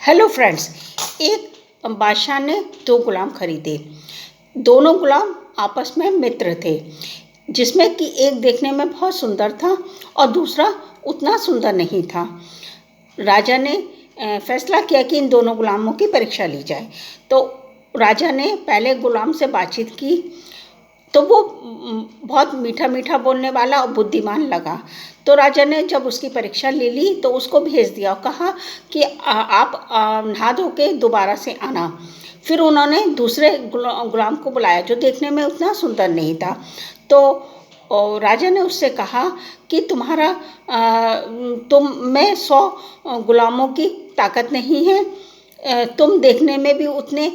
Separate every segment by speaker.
Speaker 1: Hello friends, एक बादशाह ने दो गुलाम खरीदे। दोनों गुलाम आपस में मित्र थे, जिसमें कि एक देखने में बहुत सुंदर था और दूसरा उतना सुंदर नहीं था। राजा ने फैसला किया कि इन दोनों गुलामों की परीक्षा ली जाए। तो राजा ने पहले गुलाम से बातचीत की तो वो बहुत मीठा मीठा बोलने वाला और बुद्धिमान लगा। तो राजा ने जब उसकी परीक्षा ले ली तो उसको भेज दिया और कहा कि आप नहा धो के दोबारा से आना। फिर उन्होंने दूसरे गुलाम को बुलाया जो देखने में उतना सुंदर नहीं था। तो राजा ने उससे कहा कि तुम में 100 गुलामों की ताकत नहीं है, तुम देखने में भी उतने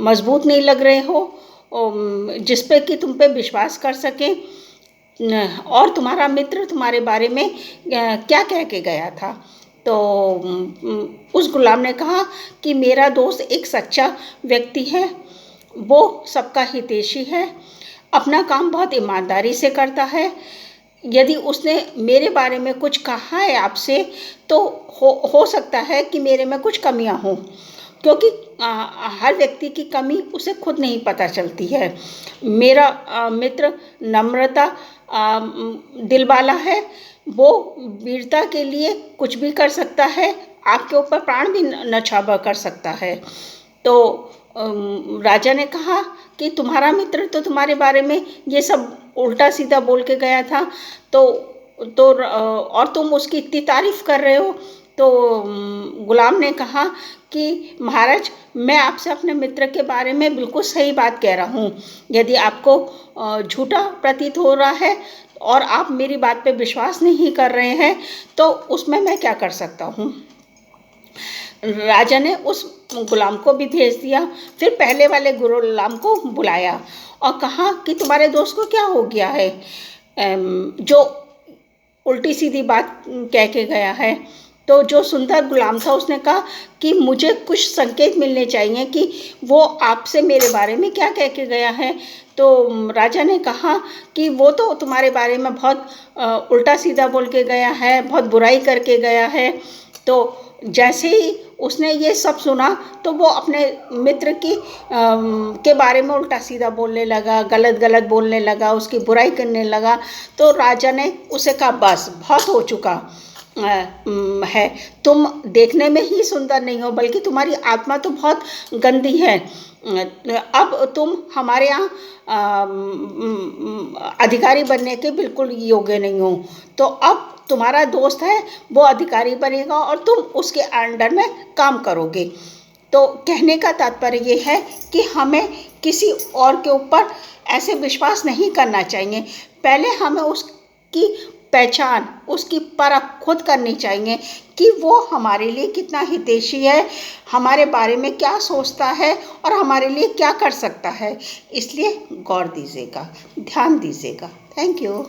Speaker 1: मजबूत नहीं लग रहे हो जिस पे कि तुम पे विश्वास कर सकें। और तुम्हारा मित्र तुम्हारे बारे में क्या कह के गया था। तो उस गुलाम ने कहा कि मेरा दोस्त एक सच्चा व्यक्ति है, वो सबका हितैषी है, अपना काम बहुत ईमानदारी से करता है। यदि उसने मेरे बारे में कुछ कहा है आपसे तो हो सकता है कि मेरे में कुछ कमियां हों, क्योंकि हर व्यक्ति की कमी उसे खुद नहीं पता चलती है। मेरा मित्र नम्रता दिल वाला है, वो वीरता के लिए कुछ भी कर सकता है, आपके ऊपर प्राण भी न्यौछावर कर सकता है। तो राजा ने कहा कि तुम्हारा मित्र तो तुम्हारे बारे में ये सब उल्टा सीधा बोल के गया था, तो और तुम उसकी इतनी तारीफ कर रहे हो। तो गुलाम ने कहा कि महाराज, मैं आपसे अपने मित्र के बारे में बिल्कुल सही बात कह रहा हूँ। यदि आपको झूठा प्रतीत हो रहा है और आप मेरी बात पे विश्वास नहीं कर रहे हैं तो उसमें मैं क्या कर सकता हूँ। राजा ने उस गुलाम को भी भेज दिया। फिर पहले वाले गुलाम को बुलाया और कहा कि तुम्हारे दोस्त को क्या हो गया है जो उल्टी सीधी बात कह के गया है। तो जो सुंदर गुलाम था उसने कहा कि मुझे कुछ संकेत मिलने चाहिए कि वो आपसे मेरे बारे में क्या कह के गया है। तो राजा ने कहा कि वो तो तुम्हारे बारे में बहुत उल्टा सीधा बोल के गया है, बहुत बुराई करके गया है। तो जैसे ही उसने ये सब सुना तो वो अपने मित्र के बारे में उल्टा सीधा बोलने लगा, गलत गलत बोलने लगा, उसकी बुराई करने लगा। तो राजा ने उसे कहा बस बहुत हो चुका है, तुम देखने में ही सुंदर नहीं हो बल्कि तुम्हारी आत्मा तो बहुत गंदी है। अब तुम हमारे यहाँ अधिकारी बनने के बिल्कुल योग्य नहीं हो। तो अब तुम्हारा दोस्त है वो अधिकारी बनेगा और तुम उसके अंडर में काम करोगे। तो कहने का तात्पर्य ये है कि हमें किसी और के ऊपर ऐसे विश्वास नहीं करना चाहिए। पहले हमें उसकी पहचान, उसकी परख खुद करनी चाहिए कि वो हमारे लिए कितना हितैषी है, हमारे बारे में क्या सोचता है और हमारे लिए क्या कर सकता है। इसलिए गौर दीजिएगा, ध्यान दीजिएगा। Thank you.